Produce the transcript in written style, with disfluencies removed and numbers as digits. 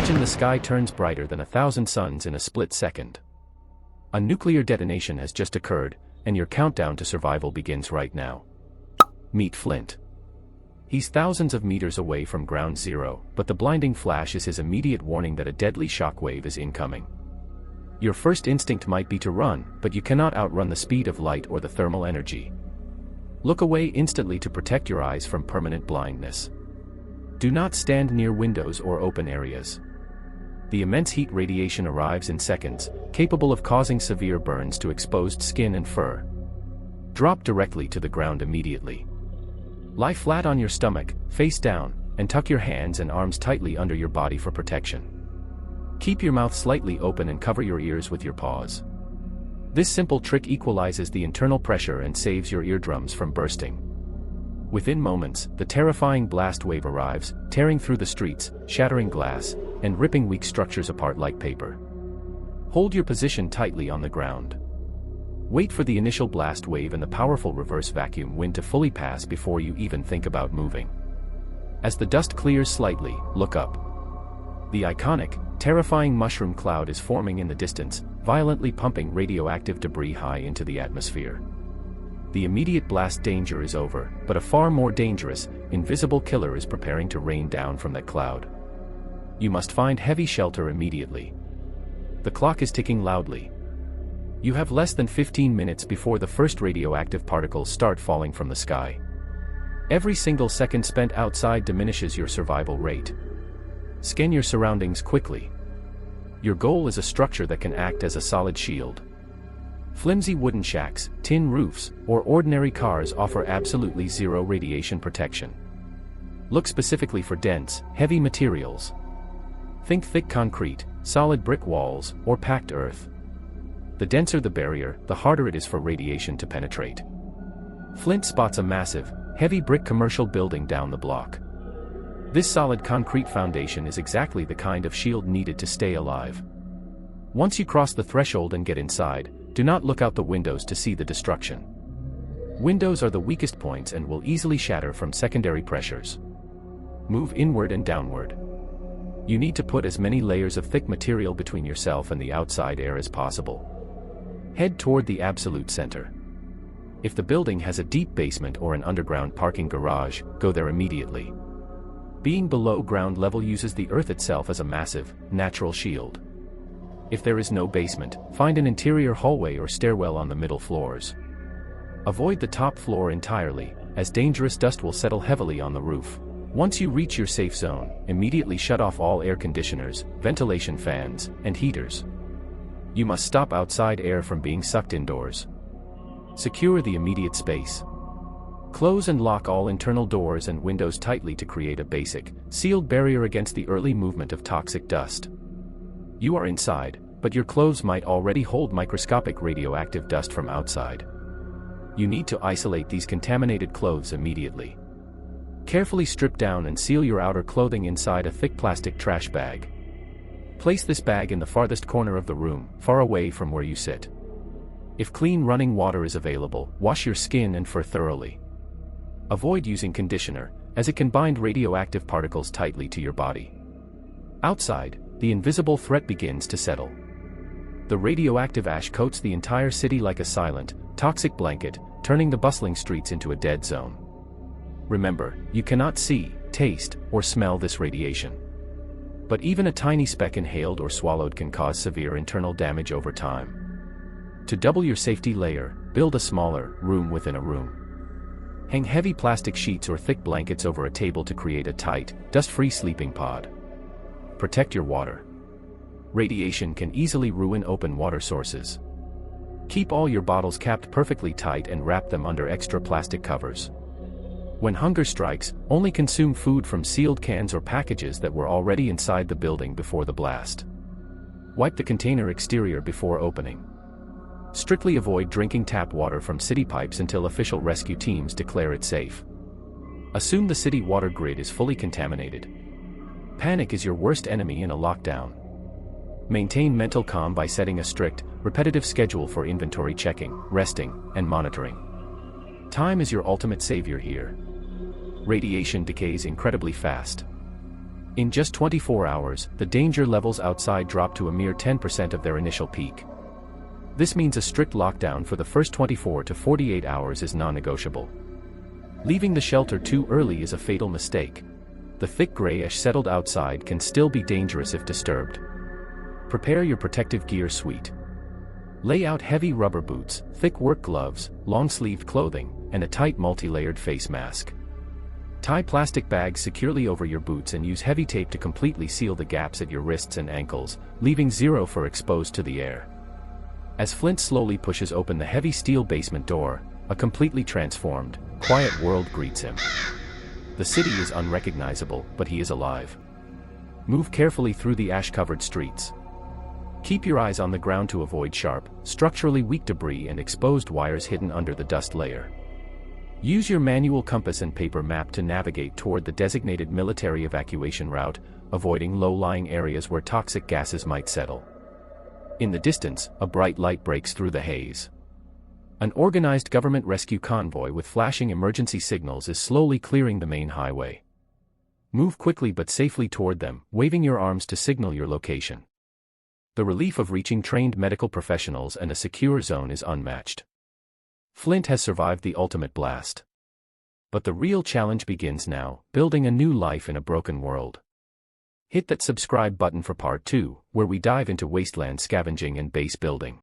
Imagine the sky turns brighter than 1,000 suns in a split second. A nuclear detonation has just occurred, and your countdown to survival begins right now. Meet Flint. He's thousands of meters away from ground zero, but the blinding flash is his immediate warning that a deadly shockwave is incoming. Your first instinct might be to run, but you cannot outrun the speed of light or the thermal energy. Look away instantly to protect your eyes from permanent blindness. Do not stand near windows or open areas. The immense heat radiation arrives in seconds, capable of causing severe burns to exposed skin and fur. Drop directly to the ground immediately. Lie flat on your stomach, face down, and tuck your hands and arms tightly under your body for protection. Keep your mouth slightly open and cover your ears with your paws. This simple trick equalizes the internal pressure and saves your eardrums from bursting. Within moments, the terrifying blast wave arrives, tearing through the streets, shattering glass, and ripping weak structures apart like paper. Hold your position tightly on the ground. Wait for the initial blast wave and the powerful reverse vacuum wind to fully pass before you even think about moving. As the dust clears slightly, look up. The iconic, terrifying mushroom cloud is forming in the distance, violently pumping radioactive debris high into the atmosphere. The immediate blast danger is over, but a far more dangerous, invisible killer is preparing to rain down from that cloud. You must find heavy shelter immediately. The clock is ticking loudly. You have less than 15 minutes before the first radioactive particles start falling from the sky. Every single second spent outside diminishes your survival rate. Scan your surroundings quickly. Your goal is a structure that can act as a solid shield. Flimsy wooden shacks, tin roofs, or ordinary cars offer absolutely zero radiation protection. Look specifically for dense, heavy materials. Think thick concrete, solid brick walls, or packed earth. The denser the barrier, the harder it is for radiation to penetrate. Flint spots a massive, heavy brick commercial building down the block. This solid concrete foundation is exactly the kind of shield needed to stay alive. Once you cross the threshold and get inside, do not look out the windows to see the destruction. Windows are the weakest points and will easily shatter from secondary pressures. Move inward and downward. You need to put as many layers of thick material between yourself and the outside air as possible. Head toward the absolute center. If the building has a deep basement or an underground parking garage, go there immediately. Being below ground level uses the earth itself as a massive, natural shield. If there is no basement, find an interior hallway or stairwell on the middle floors. Avoid the top floor entirely, as dangerous dust will settle heavily on the roof. Once you reach your safe zone, immediately shut off all air conditioners, ventilation fans, and heaters. You must stop outside air from being sucked indoors. Secure the immediate space. Close and lock all internal doors and windows tightly to create a basic, sealed barrier against the early movement of toxic dust. You are inside, but your clothes might already hold microscopic radioactive dust from outside. You need to isolate these contaminated clothes immediately. Carefully strip down and seal your outer clothing inside a thick plastic trash bag. Place this bag in the farthest corner of the room, far away from where you sit. If clean running water is available, wash your skin and fur thoroughly. Avoid using conditioner, as it can bind radioactive particles tightly to your body. Outside, the invisible threat begins to settle. The radioactive ash coats the entire city like a silent, toxic blanket, turning the bustling streets into a dead zone. Remember, you cannot see, taste, or smell this radiation. But even a tiny speck inhaled or swallowed can cause severe internal damage over time. To double your safety layer, build a smaller room within a room. Hang heavy plastic sheets or thick blankets over a table to create a tight, dust-free sleeping pod. Protect your water. Radiation can easily ruin open water sources. Keep all your bottles capped perfectly tight and wrap them under extra plastic covers. When hunger strikes, only consume food from sealed cans or packages that were already inside the building before the blast. Wipe the container exterior before opening. Strictly avoid drinking tap water from city pipes until official rescue teams declare it safe. Assume the city water grid is fully contaminated. Panic is your worst enemy in a lockdown. Maintain mental calm by setting a strict, repetitive schedule for inventory checking, resting, and monitoring. Time is your ultimate savior here. Radiation decays incredibly fast. In just 24 hours, the danger levels outside drop to a mere 10% of their initial peak. This means a strict lockdown for the first 24 to 48 hours is non-negotiable. Leaving the shelter too early is a fatal mistake. The thick grayish settled outside can still be dangerous if disturbed. Prepare your protective gear suite. Lay out heavy rubber boots, thick work gloves, long-sleeved clothing, and a tight multi-layered face mask. Tie plastic bags securely over your boots and use heavy tape to completely seal the gaps at your wrists and ankles, leaving zero for exposed to the air. As Flint slowly pushes open the heavy steel basement door, a completely transformed, quiet world greets him. The city is unrecognizable, but he is alive. Move carefully through the ash-covered streets. Keep your eyes on the ground to avoid sharp, structurally weak debris and exposed wires hidden under the dust layer. Use your manual compass and paper map to navigate toward the designated military evacuation route, avoiding low-lying areas where toxic gases might settle. In the distance, a bright light breaks through the haze. An organized government rescue convoy with flashing emergency signals is slowly clearing the main highway. Move quickly but safely toward them, waving your arms to signal your location. The relief of reaching trained medical professionals and a secure zone is unmatched. Flint has survived the ultimate blast. But the real challenge begins now, building a new life in a broken world. Hit that subscribe button for part 2, where we dive into wasteland scavenging and base building.